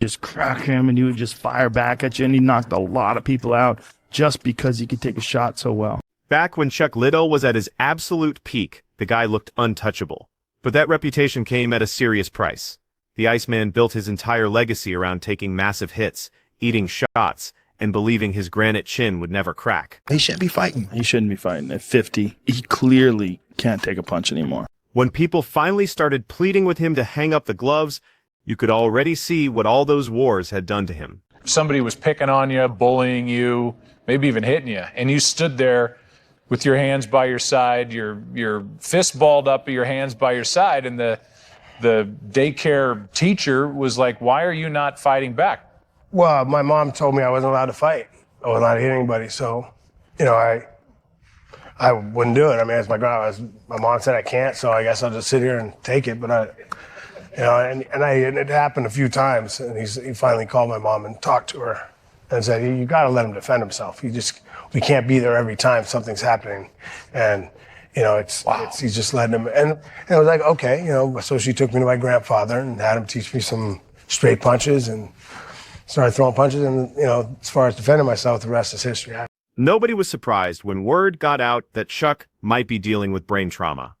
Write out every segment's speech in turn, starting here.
Just crack him and he would just fire back at you, and he knocked a lot of people out just because he could take a shot so well. Back when Chuck Liddell was at his absolute peak, the guy looked untouchable. But that reputation came at a serious price. The Iceman built his entire legacy around taking massive hits, eating shots, and believing his granite chin would never crack. He shouldn't be fighting. He shouldn't be fighting. At 50, he clearly can't take a punch anymore. When people finally started pleading with him to hang up the gloves, you could already see what all those wars had done to him. Somebody was picking on you, bullying you, maybe even hitting you, and you stood there with your hands by your side, your fist balled up, your hands by your side, and the daycare teacher was like, "Why are you not fighting back?" Well, my mom told me I wasn't allowed to fight. I wasn't allowed to hit anybody, so, I wouldn't do it. I mean, as my mom said I can't, so I guess I'll just sit here and take it. But and it happened a few times, and he finally called my mom and talked to her and said, "You got to let him defend himself. We can't be there every time something's happening." And he's just letting him. And I was like, okay, So she took me to my grandfather and had him teach me some straight punches and started throwing punches. And as far as defending myself, the rest is history. Nobody was surprised when word got out that Chuck might be dealing with brain trauma.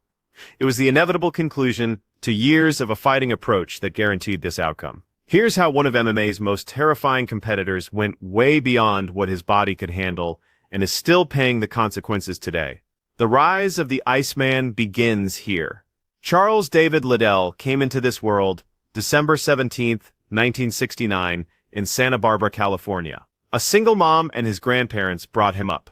It was the inevitable conclusion to years of a fighting approach that guaranteed this outcome. Here's how one of MMA's most terrifying competitors went way beyond what his body could handle and is still paying the consequences today. The rise of the Iceman begins here. Charles David Liddell came into this world December 17th, 1969, in Santa Barbara, California. A single mom and his grandparents brought him up.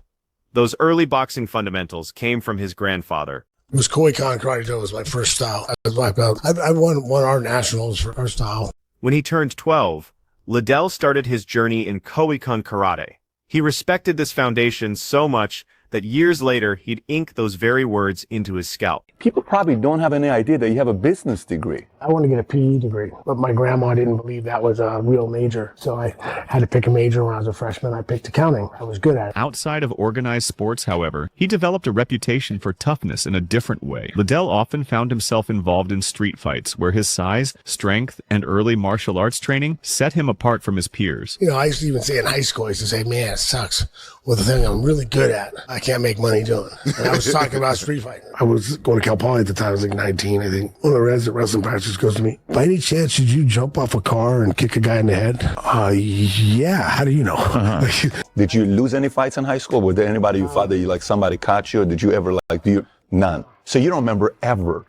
Those early boxing fundamentals came from his grandfather. It was Koikan Karate Do was my first style. I was black belt. I won our nationals for our style. When he turned 12, Liddell started his journey in Koikan Karate. He respected this foundation so much that years later he'd ink those very words into his scalp. People probably don't have any idea that you have a business degree. I want to get a PE degree, but my grandma didn't believe that was a real major. So I had to pick a major when I was a freshman. I picked accounting. I was good at it. Outside of organized sports, however, he developed a reputation for toughness in a different way. Liddell often found himself involved in street fights, where his size, strength, and early martial arts training set him apart from his peers. I used to even say in high school, I used to say, man, it sucks. Well, the thing I'm really good at, I can't make money doing. And I was talking about street fighting. I was going to Cal Poly at the time. I was like 19, I think. One of the resident wrestling practices goes to me, by any chance, did you jump off a car and kick a guy in the head? Yeah. How do you know? Did you lose any fights in high school? Was there anybody you fought that somebody caught you? Or did you ever none? So you don't remember ever?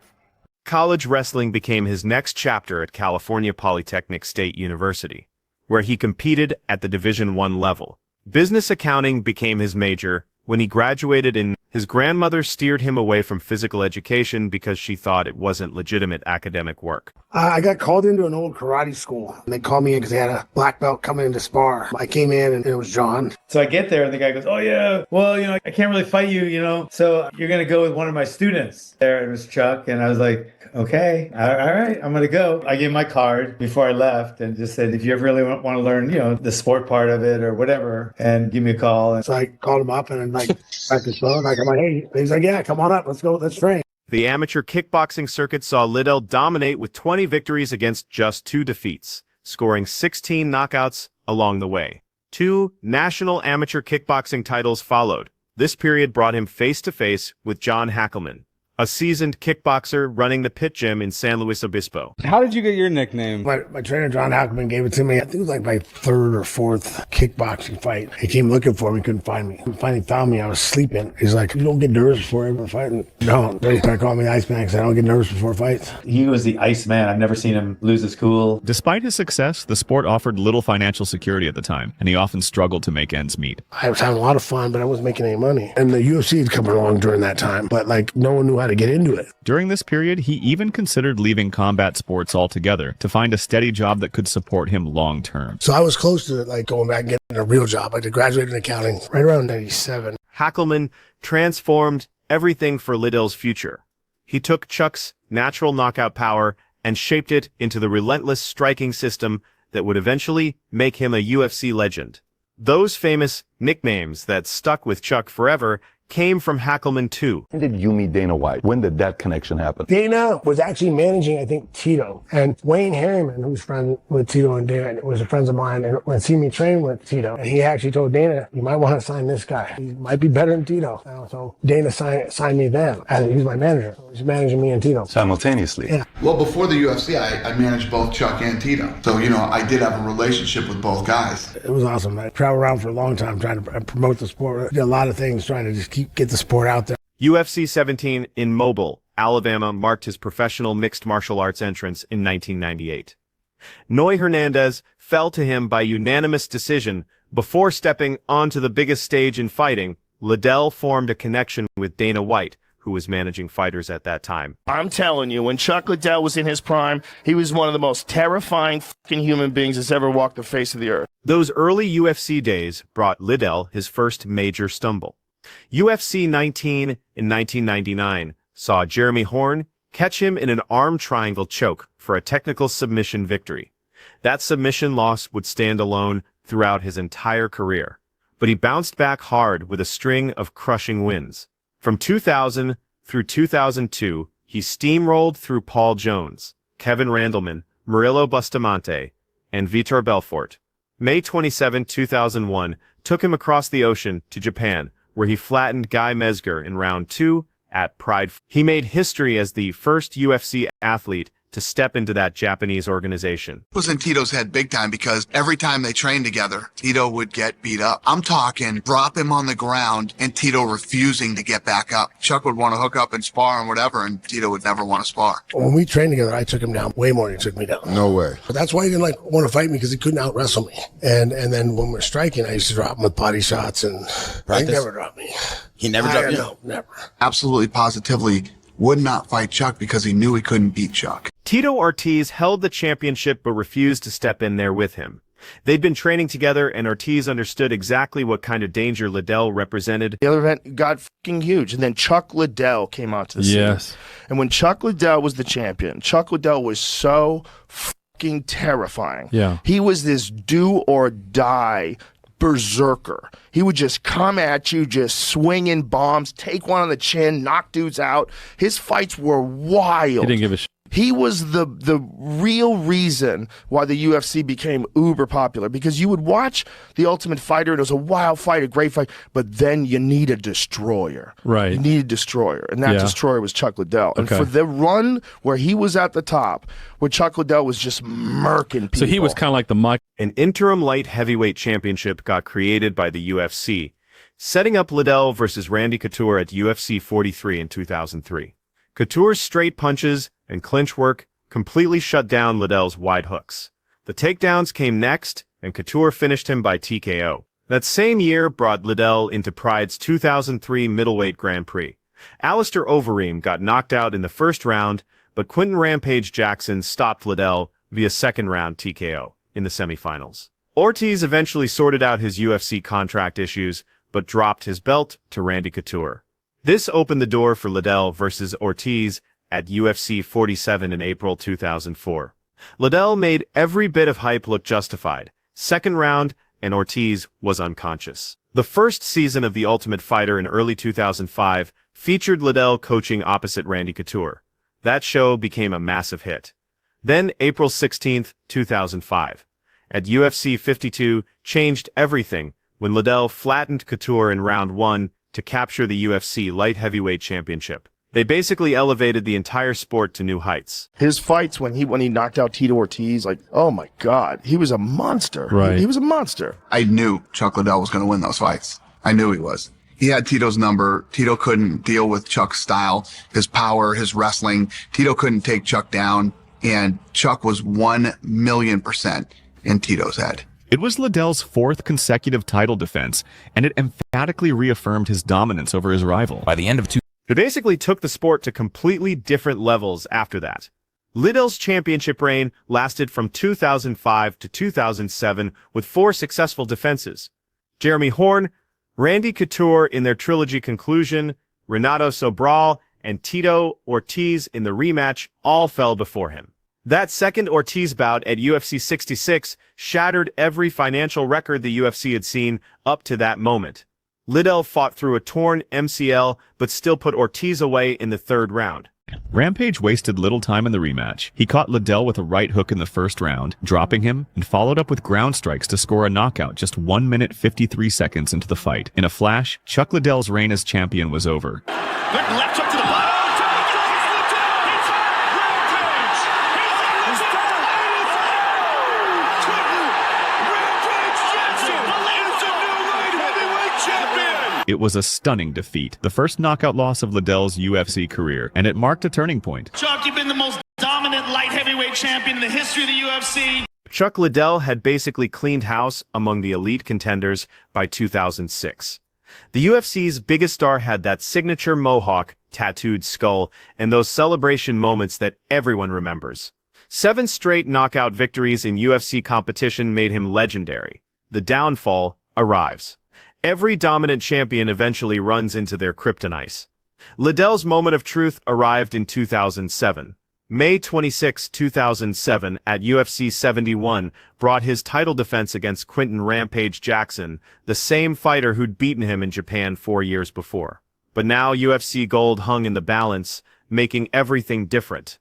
College wrestling became his next chapter at California Polytechnic State University, where he competed at the Division I level. Business accounting became his major. When he graduated his grandmother steered him away from physical education because she thought it wasn't legitimate academic work. I got called into an old karate school. They called me in because they had a black belt coming in to spar. I came in and it was John. So I get there and the guy goes, "Oh yeah, well, I can't really fight you, so you're going to go with one of my students." There it was Chuck, and I was like, okay, all right, I'm going to go. I gave my card before I left and just said, if you ever really want to learn, the sport part of it or whatever, and give me a call. And so I called him up and I'm like, I'm like, hey, he's like, yeah, come on up. Let's go. Let's train. The amateur kickboxing circuit saw Liddell dominate with 20 victories against just 2 defeats, scoring 16 knockouts along the way. 2 national amateur kickboxing titles followed. This period brought him face-to-face with John Hackelman, a seasoned kickboxer running the Pit Gym in San Luis Obispo. How did you get your nickname? My trainer, John Hackelman, gave it to me. I think it was like my 3rd or 4th kickboxing fight. He came looking for me, couldn't find me. He finally found me. I was sleeping. He's like, "You don't get nervous before every fight?" No. They started calling me Iceman because I don't get nervous before fights. He was the Iceman. I've never seen him lose his cool. Despite his success, the sport offered little financial security at the time, and he often struggled to make ends meet. I was having a lot of fun, but I wasn't making any money. And the UFC had come along during that time, but no one knew how to get into it. During this period, he even considered leaving combat sports altogether to find a steady job that could support him long term. So I was close to going back and getting a real job. I graduated in accounting right around 97. Hackelman transformed everything for Liddell's future. He took Chuck's natural knockout power and shaped it into the relentless striking system that would eventually make him a UFC legend. Those famous nicknames that stuck with Chuck forever came from Hackelman too. When did you meet Dana White? When did that connection happen? Dana was actually managing, I think, Tito. And Wayne Harriman, who's friends with Tito and Dana, was a friend of mine and would see me train with Tito. And he actually told Dana, you might want to sign this guy. He might be better than Tito. So Dana signed me then. And he's my manager. So he's managing me and Tito. Simultaneously. Yeah. Well, before the UFC, I managed both Chuck and Tito. So, I did have a relationship with both guys. It was awesome. I traveled around for a long time trying to promote the sport. Did a lot of things trying to just get the sport out there. UFC 17 in Mobile, Alabama marked his professional mixed martial arts entrance in 1998. Noe Hernandez fell to him by unanimous decision. Before stepping onto the biggest stage in fighting, Liddell formed a connection with Dana White, who was managing fighters at that time. I'm telling you, when Chuck Liddell was in his prime, he was one of the most terrifying fucking human beings that's ever walked the face of the earth. Those early UFC days brought Liddell his first major stumble. UFC 19 in 1999 saw Jeremy Horn catch him in an arm triangle choke for a technical submission victory. That submission loss would stand alone throughout his entire career, but he bounced back hard with a string of crushing wins. From 2000 through 2002, he steamrolled through Paul Jones, Kevin Randleman, Murillo Bustamante, and Vitor Belfort. May 27, 2001 took him across the ocean to Japan, where he flattened Guy Mezger in round 2 at Pride. He made history as the first UFC athlete to step into that Japanese organization. It was in Tito's head big time because every time they trained together, Tito would get beat up. I'm talking drop him on the ground and Tito refusing to get back up. Chuck would want to hook up and spar and whatever, and Tito would never want to spar. When we trained together, I took him down way more than he took me down. No way. But that's why he didn't want to fight me, because he couldn't out wrestle me. And then when we're striking, I used to drop him with body shots, and he never dropped me. He never dropped you? No, never. Absolutely, positively would not fight Chuck because he knew he couldn't beat Chuck. Tito Ortiz held the championship but refused to step in there with him. They'd been training together, and Ortiz understood exactly what kind of danger Liddell represented. The other event got fucking huge, and then Chuck Liddell came onto the scene. Yes. And when Chuck Liddell was the champion, Chuck Liddell was so fucking terrifying. Yeah. He was this do or die berserker. He would just come at you, just swinging bombs, take one on the chin, knock dudes out. His fights were wild. He didn't give a shit. He was the real reason why the UFC became uber popular, because you would watch The Ultimate Fighter, and it was a wild fight, a great fight, but then you need a destroyer. Right. You need a destroyer, and that destroyer was Chuck Liddell. And for the run where he was at the top, where Chuck Liddell was just murking people. So he was kind of like the Mike. An interim light heavyweight championship got created by the UFC, setting up Liddell versus Randy Couture at UFC 43 in 2003. Couture's straight punches and clinch work completely shut down Liddell's wide hooks. The takedowns came next, and Couture finished him by TKO. That same year brought Liddell into Pride's 2003 middleweight Grand Prix. Alistair Overeem got knocked out in the first round, but Quentin Rampage Jackson stopped Liddell via second-round TKO in the semifinals. Ortiz eventually sorted out his UFC contract issues, but dropped his belt to Randy Couture. This opened the door for Liddell versus Ortiz at UFC 47 in April 2004. Liddell made every bit of hype look justified. Second round, and Ortiz was unconscious. The first season of The Ultimate Fighter in early 2005 featured Liddell coaching opposite Randy Couture. That show became a massive hit. Then April 16, 2005, at UFC 52 changed everything when Liddell flattened Couture in round 1 to capture the UFC light heavyweight championship. They basically elevated the entire sport to new heights. His fights when he knocked out Tito Ortiz, like, oh my God, he was a monster. Right. He was a monster. I knew Chuck Liddell was going to win those fights. I knew he was. He had Tito's number. Tito couldn't deal with Chuck's style, his power, his wrestling. Tito couldn't take Chuck down, and Chuck was 1,000,000% in Tito's head. It was Liddell's fourth consecutive title defense, and it emphatically reaffirmed his dominance over his rival. By the end of It basically took the sport to completely different levels after that. Liddell's championship reign lasted from 2005 to 2007 with 4 successful defenses. Jeremy Horn, Randy Couture in their trilogy conclusion, Renato Sobral, and Tito Ortiz in the rematch all fell before him. That second Ortiz bout at UFC 66 shattered every financial record the UFC had seen up to that moment. Liddell fought through a torn MCL, but still put Ortiz away in the third round. Rampage wasted little time in the rematch. He caught Liddell with a right hook in the first round, dropping him, and followed up with ground strikes to score a knockout just 1 minute 53 seconds into the fight. In a flash, Chuck Liddell's reign as champion was over. Left up to the bottom. It was a stunning defeat, the first knockout loss of Liddell's UFC career, and it marked a turning point. Chuck, you've been the most dominant light heavyweight champion in the history of the UFC. Chuck Liddell had basically cleaned house among the elite contenders by 2006. The UFC's biggest star had that signature mohawk, tattooed skull, and those celebration moments that everyone remembers. 7 straight knockout victories in UFC competition made him legendary. The downfall arrives. Every dominant champion eventually runs into their kryptonite. Liddell's moment of truth arrived in 2007. May 26, 2007, at UFC 71, brought his title defense against Quinton Rampage Jackson, the same fighter who'd beaten him in Japan 4 years before. But now UFC gold hung in the balance, making everything different.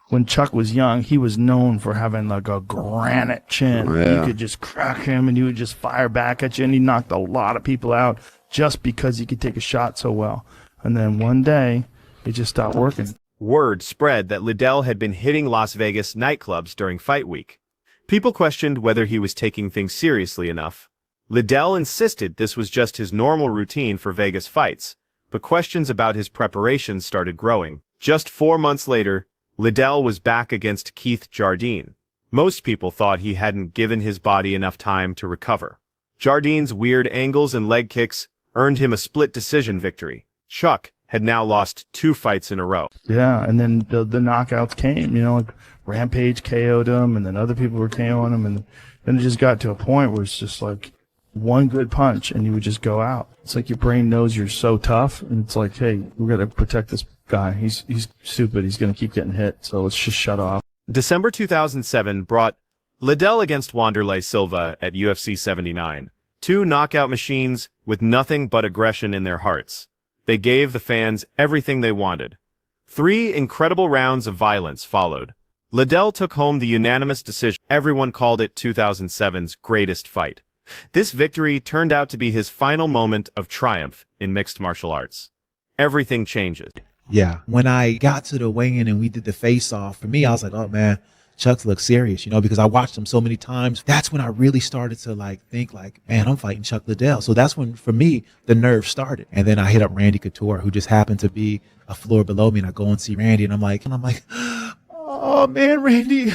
When Chuck was young, he was known for having like a granite chin. Yeah. You could just crack him and he would just fire back at you, and he knocked a lot of people out just because he could take a shot so well. And then one day, it just stopped working. Word spread that Liddell had been hitting Las Vegas nightclubs during fight week. People questioned whether he was taking things seriously enough. Liddell insisted this was just his normal routine for Vegas fights, but questions about his preparation started growing. Just 4 months later, Liddell was back against Keith Jardine. Most people thought he hadn't given his body enough time to recover. Jardine's weird angles and leg kicks earned him a split decision victory. Chuck had now lost 2 fights in a row. Yeah, and then the knockouts came, like Rampage KO'd him, and then other people were KOing him, and then it just got to a point where it's just like one good punch and you would just go out. It's like your brain knows you're so tough, and it's like, hey, we're going to protect this guy. He's stupid. He's going to keep getting hit, so let's just shut off. December 2007 brought Liddell against Wanderlei Silva at UFC 79. 2 knockout machines with nothing but aggression in their hearts. They gave the fans everything they wanted. 3 incredible rounds of violence followed. Liddell took home the unanimous decision. Everyone called it 2007's greatest fight. This victory turned out to be his final moment of triumph in mixed martial arts. Everything changes. Yeah. When I got to the weigh-in and we did the face-off, for me, I was like, oh, man, Chuck's looks serious, because I watched him so many times. That's when I really started to think man, I'm fighting Chuck Liddell. So that's when, for me, the nerve started. And then I hit up Randy Couture, who just happened to be a floor below me, and I go and see Randy, and I'm like, oh, man, Randy,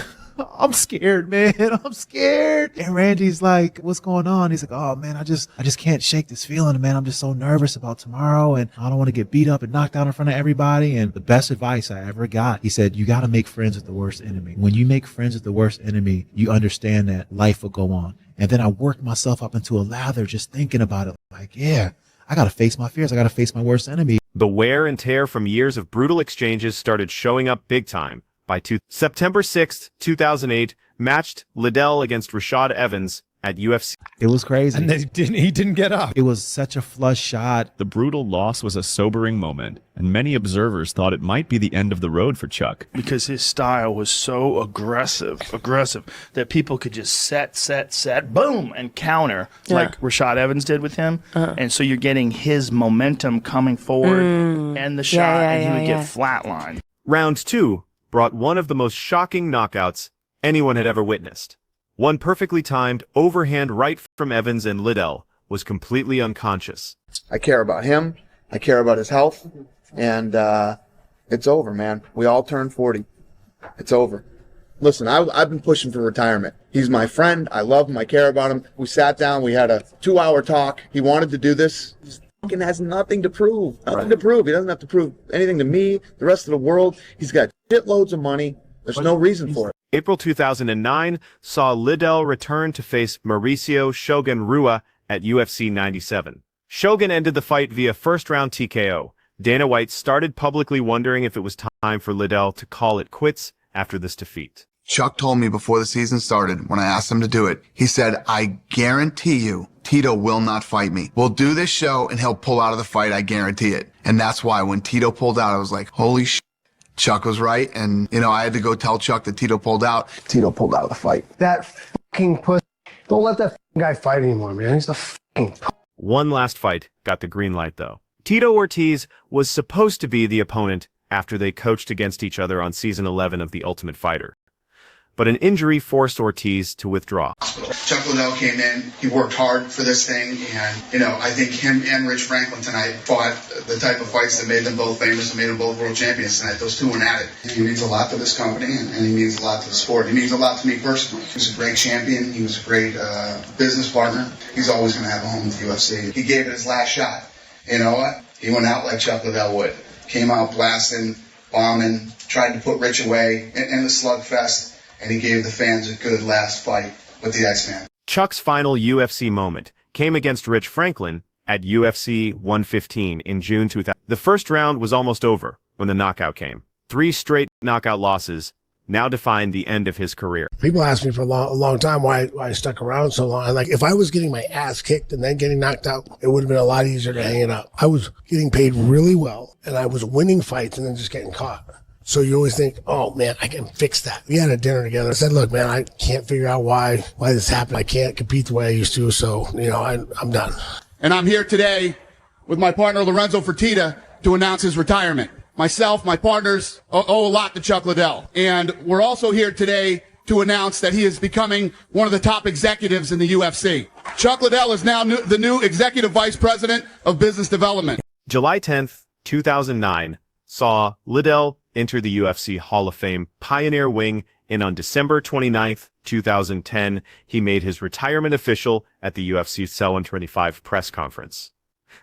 I'm scared, man. I'm scared. And Randy's like, what's going on? He's like, oh, man, I just can't shake this feeling, man. I'm just so nervous about tomorrow, and I don't want to get beat up and knocked out in front of everybody. And the best advice I ever got, he said, you got to make friends with the worst enemy. When you make friends with the worst enemy, you understand that life will go on. And then I worked myself up into a lather just thinking about it. Yeah, I got to face my fears. I got to face my worst enemy. The wear and tear from years of brutal exchanges started showing up big time. By September 6, 2008, matched Liddell against Rashad Evans at UFC. It was crazy. And he didn't get up. It was such a flush shot. The brutal loss was a sobering moment, and many observers thought it might be the end of the road for Chuck. Because his style was so aggressive, that people could just set, boom, and counter, like Rashad Evans did with him. And so you're getting his momentum coming forward and the shot, and he would get flatlined. Round 2 brought one of the most shocking knockouts anyone had ever witnessed. One perfectly timed overhand right from Evans, and Liddell was completely unconscious. I care about him. I care about his health. And it's over, man. We all turned 40. It's over. Listen, I've been pushing for retirement. He's my friend. I love him. I care about him. We sat down. We had a 2-hour talk. He wanted to do this. He fucking has nothing to prove. Nothing to prove. He doesn't have to prove anything to me, the rest of the world. He's got shitloads of money. There's no reason for it. April 2009 saw Liddell return to face Mauricio Shogun Rua at UFC 97. Shogun ended the fight via first-round TKO. Dana White started publicly wondering if it was time for Liddell to call it quits after this defeat. Chuck told me before the season started, when I asked him to do it, he said, I guarantee you, Tito will not fight me. We'll do this show and he'll pull out of the fight. I guarantee it. And that's why when Tito pulled out, I was like, holy shit. Chuck was right. And, I had to go tell Chuck that Tito pulled out. Tito pulled out of the fight. That fucking pussy. Don't let that guy fight anymore, man. He's a fucking One last fight got the green light, though. Tito Ortiz was supposed to be the opponent after they coached against each other on season 11 of The Ultimate Fighter. But an injury forced Ortiz to withdraw. Chuck Liddell came in. He worked hard for this thing. And, I think him and Rich Franklin tonight fought the type of fights that made them both famous and made them both world champions tonight. Those two went at it. He means a lot to this company, and he means a lot to the sport. He means a lot to me personally. He was a great champion. He was a great business partner. He's always going to have a home with the UFC. He gave it his last shot. You know what? He went out like Chuck Liddell would. Came out blasting, bombing, tried to put Rich away in the slugfest. And he gave the fans a good last fight with the Iceman. Chuck's final UFC moment came against Rich Franklin at UFC 115 in June 2000. The first round was almost over when the knockout came. 3 straight knockout losses now defined the end of his career. People asked me for a long time why I stuck around so long. Like, if I was getting my ass kicked and then getting knocked out, it would have been a lot easier to hang it up. I was getting paid really well, and I was winning fights and then just getting caught. So you always think, oh man, I can fix that. We had a dinner together. I said, look, man, I can't figure out why this happened. I can't compete the way I used to. So, I'm done. And I'm here today with my partner, Lorenzo Fertitta, to announce his retirement. Myself, my partners owe a lot to Chuck Liddell. And we're also here today to announce that he is becoming one of the top executives in the UFC. Chuck Liddell is now the new executive vice president of business development. July 10th, 2009 saw Liddell enter the UFC Hall of Fame Pioneer Wing, and on December 29th, 2010, he made his retirement official at the UFC Cell 125 press conference.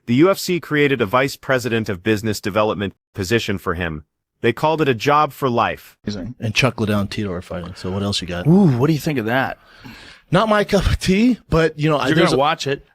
The UFC created a vice president of business development position for him. They called it a job for life. And Chuck Liddell and Tito are fighting, so what else you got? Ooh, what do you think of that? Not my cup of tea, but, You're going to watch it.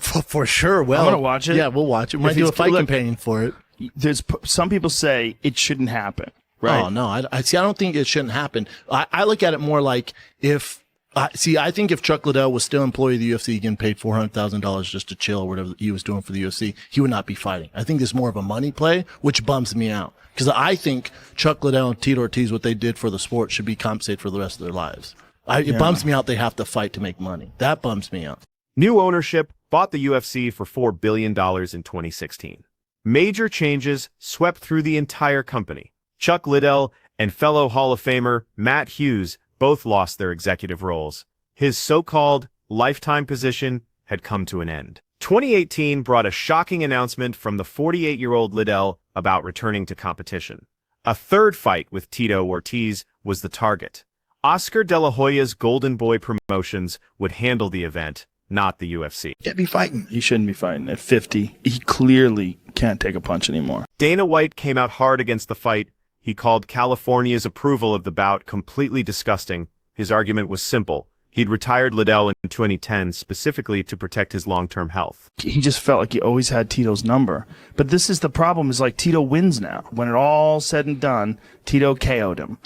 For sure. Well, I'm going to watch it. Yeah, we'll watch it. We might do a fight companion for it. There's some people say it shouldn't happen, right? Oh no, I see. I don't think it shouldn't happen. I look at it more like I think if Chuck Liddell was still employee of the UFC, getting paid $400,000 just to chill or whatever he was doing for the UFC, he would not be fighting. I think it's more of a money play, which bums me out because I think Chuck Liddell and Tito Ortiz, what they did for the sport, should be compensated for the rest of their lives. It bums me out they have to fight to make money. That bums me out. New ownership bought the UFC for $4 billion in 2016. Major changes swept through the entire company. Chuck Liddell and fellow Hall of Famer Matt Hughes both lost their executive roles. His so-called lifetime position had come to an end. 2018 brought a shocking announcement from the 48-year-old Liddell about returning to competition. A third fight with Tito Ortiz was the target. Oscar De La Hoya's Golden Boy Promotions would handle the event, not the UFC. Can't be fighting. He shouldn't be fighting at 50. He clearly can't take a punch anymore. Dana White came out hard against the fight. He called California's approval of the bout completely disgusting. His argument was simple. He'd retired Liddell in 2010 specifically to protect his long-term health. He just felt like he always had Tito's number. But this is the problem, is like Tito wins now. When it all said and done, Tito KO'd him.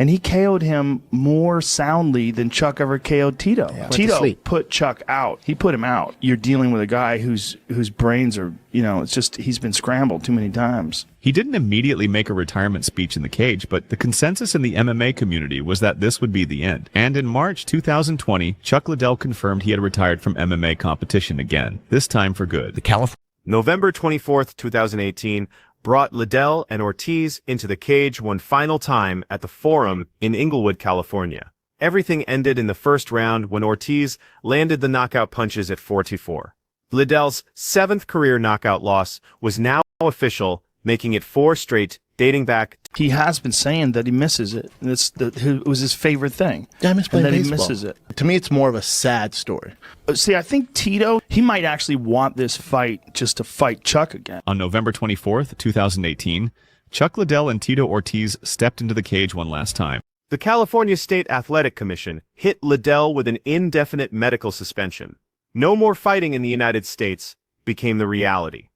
And he KO'd him more soundly than Chuck ever KO'd Tito. Yeah. Tito put Chuck out. He put him out. You're dealing with a guy whose brains are, it's just, he's been scrambled too many times. He didn't immediately make a retirement speech in the cage, but the consensus in the MMA community was that this would be the end. And in March 2020, Chuck Liddell confirmed he had retired from MMA competition again, this time for good. November 24th, 2018, brought Liddell and Ortiz into the cage one final time at the Forum in Inglewood, California. Everything ended in the first round when Ortiz landed the knockout punches at 4-4. Liddell's 7th career knockout loss was now official, making it 4 straight, dating back. He has been saying that he misses it. It was his favorite thing. Yeah, I miss playing baseball. He misses it. To me, it's more of a sad story. See, I think Tito, he might actually want this fight just to fight Chuck again. On November 24th, 2018, Chuck Liddell and Tito Ortiz stepped into the cage one last time. The California State Athletic Commission hit Liddell with an indefinite medical suspension. No more fighting in the United States became the reality.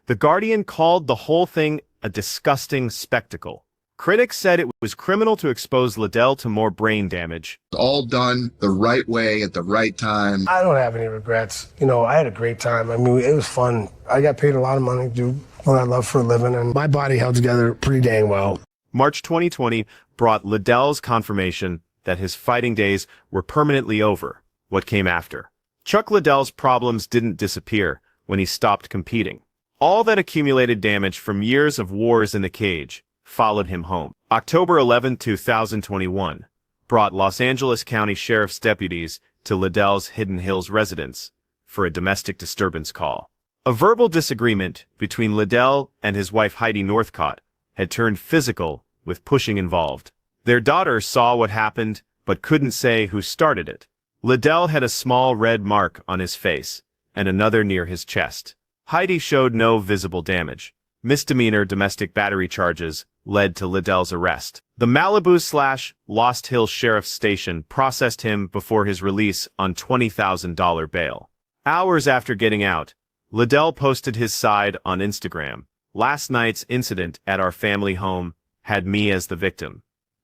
The Guardian called the whole thing a disgusting spectacle. Critics said it was criminal to expose Liddell to more brain damage. All done the right way at the right time. I don't have any regrets. You know, I had a great time. I mean, it was fun. I got paid a lot of money to do what I love for a living, and my body held together pretty dang well. March 2020 brought Liddell's confirmation that his fighting days were permanently over. What came after? Chuck Liddell's problems didn't disappear when he stopped competing. All that accumulated damage from years of wars in the cage followed him home. October 11, 2021, brought Los Angeles County Sheriff's deputies to Liddell's Hidden Hills residence for a domestic disturbance call. A verbal disagreement between Liddell and his wife Heidi Northcott had turned physical with pushing involved. Their daughter saw what happened but couldn't say who started it. Liddell had a small red mark on his face and another near his chest. Heidi showed no visible damage. Misdemeanor domestic battery charges led to Liddell's arrest. The Malibu/Lost Hills Sheriff's Station processed him before his release on $20,000 bail. Hours after getting out, Liddell posted his side on Instagram. Last night's incident at our family home had me as the victim,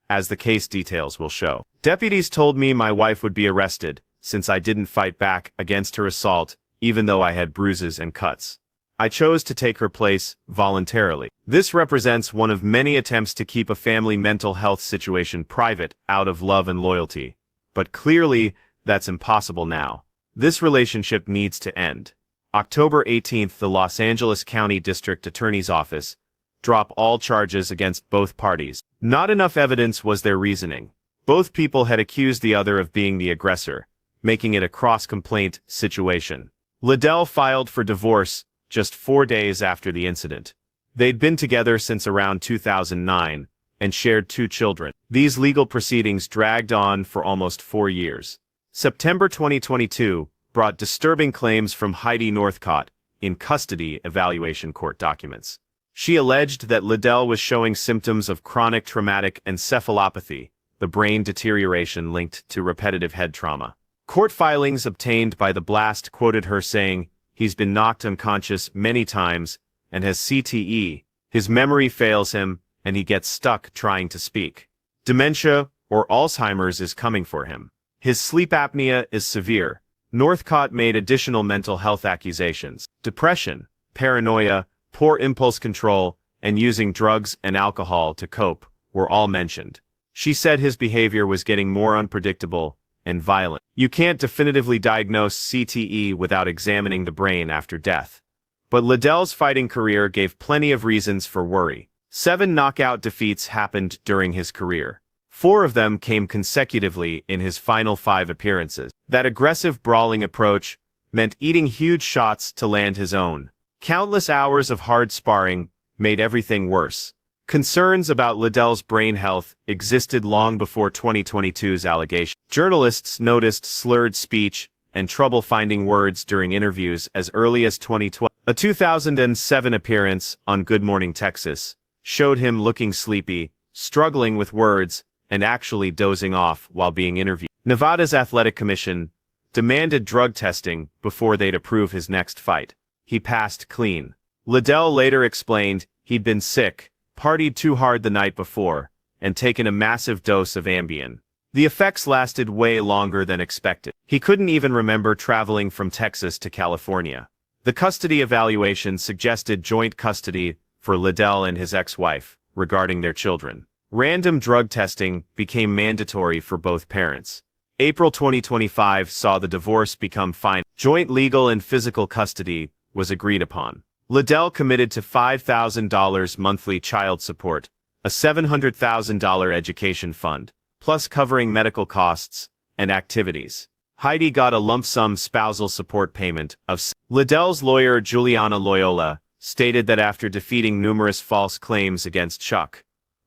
as the case details will show. Deputies told me my wife would be arrested since I didn't fight back against her assault, even though I had bruises and cuts. I chose to take her place voluntarily. This represents one of many attempts to keep a family mental health situation private out of love and loyalty. But clearly, that's impossible now. This relationship needs to end. October 18th, the Los Angeles County District Attorney's Office dropped all charges against both parties. Not enough evidence was their reasoning. Both people had accused the other of being the aggressor, making it a cross-complaint situation. Liddell filed for divorce just 4 days after the incident. They'd been together since around 2009 and shared 2 children. These legal proceedings dragged on for almost 4 years. September 2022 brought disturbing claims from Heidi Northcott in custody evaluation court documents. She alleged that Liddell was showing symptoms of chronic traumatic encephalopathy, the brain deterioration linked to repetitive head trauma. Court filings obtained by the Blast quoted her saying, "He's been knocked unconscious many times and has CTE. His memory fails him and he gets stuck trying to speak. Dementia or Alzheimer's is coming for him. His sleep apnea is severe." Northcott made additional mental health accusations. Depression, paranoia, poor impulse control, and using drugs and alcohol to cope were all mentioned. She said his behavior was getting more unpredictable and violent. You can't definitively diagnose CTE without examining the brain after death. But Liddell's fighting career gave plenty of reasons for worry. 7 knockout defeats happened during his career. 4 of them came consecutively in his final 5 appearances. That aggressive brawling approach meant eating huge shots to land his own. Countless hours of hard sparring made everything worse. Concerns about Liddell's brain health existed long before 2022's allegation. Journalists noticed slurred speech and trouble finding words during interviews as early as 2012. A 2007 appearance on Good Morning Texas showed him looking sleepy, struggling with words, and actually dozing off while being interviewed. Nevada's Athletic Commission demanded drug testing before they'd approve his next fight. He passed clean. Liddell later explained he'd been sick, partied too hard the night before, and taken a massive dose of Ambien. The effects lasted way longer than expected. He couldn't even remember traveling from Texas to California. The custody evaluation suggested joint custody for Liddell and his ex-wife regarding their children. Random drug testing became mandatory for both parents. April 2025 saw the divorce become final. Joint legal and physical custody was agreed upon. Liddell committed to $5,000 monthly child support, a $700,000 education fund, plus covering medical costs and activities. Heidi got a lump sum spousal support payment of Liddell's lawyer Juliana Loyola stated that after defeating numerous false claims against Chuck,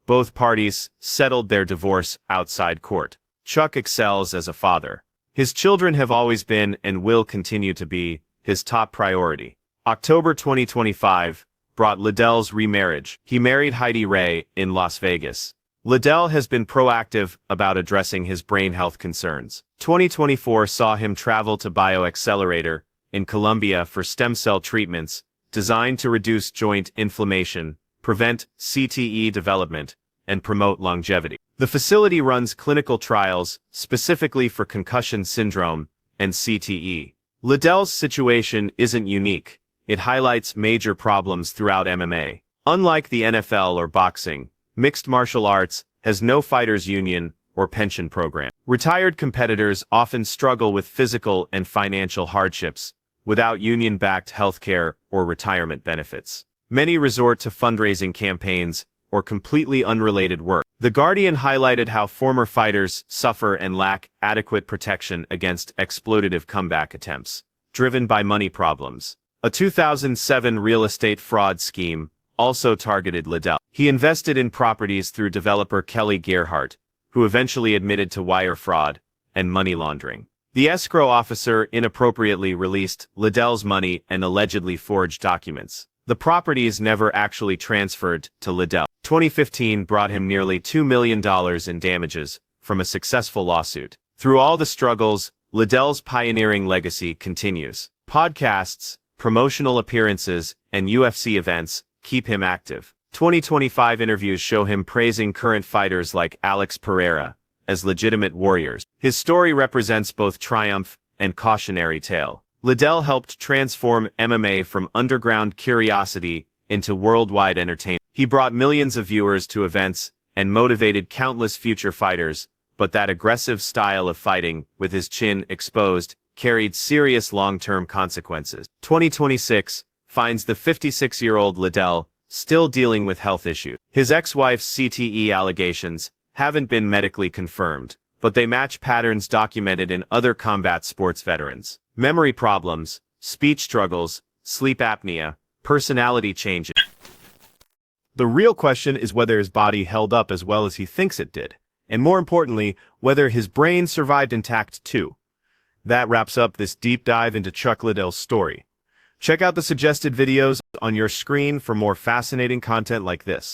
both parties settled their divorce outside court. Chuck excels as a father. His children have always been and will continue to be his top priority. October 2025 brought Liddell's remarriage. He married Heidi Ray in Las Vegas. Liddell has been proactive about addressing his brain health concerns. 2024 saw him travel to BioAccelerator in Colombia for stem cell treatments designed to reduce joint inflammation, prevent CTE development, and promote longevity. The facility runs clinical trials specifically for concussion syndrome and CTE. Liddell's situation isn't unique. It highlights major problems throughout MMA. Unlike the NFL or boxing, mixed martial arts has no fighters union or pension program. Retired competitors often struggle with physical and financial hardships without union-backed healthcare or retirement benefits. Many resort to fundraising campaigns or completely unrelated work. The Guardian highlighted how former fighters suffer and lack adequate protection against exploitative comeback attempts, driven by money problems. A 2007 real estate fraud scheme also targeted Liddell. He invested in properties through developer Kelly Gerhardt, who eventually admitted to wire fraud and money laundering. The escrow officer inappropriately released Liddell's money and allegedly forged documents. The properties never actually transferred to Liddell. 2015 brought him nearly $2 million in damages from a successful lawsuit. Through all the struggles, Liddell's pioneering legacy continues. Podcasts, promotional appearances, and UFC events keep him active. 2025 interviews show him praising current fighters like Alex Pereira as legitimate warriors. His story represents both triumph and cautionary tale. Liddell helped transform MMA from underground curiosity into worldwide entertainment. He brought millions of viewers to events and motivated countless future fighters, but that aggressive style of fighting, with his chin exposed, carried serious long-term consequences. 2026 finds the 56-year-old Liddell still dealing with health issues. His ex-wife's CTE allegations haven't been medically confirmed, but they match patterns documented in other combat sports veterans. Memory problems, speech struggles, sleep apnea, personality changes. The real question is whether his body held up as well as he thinks it did, and more importantly, whether his brain survived intact too. That wraps up this deep dive into Chuck Liddell's story. Check out the suggested videos on your screen for more fascinating content like this.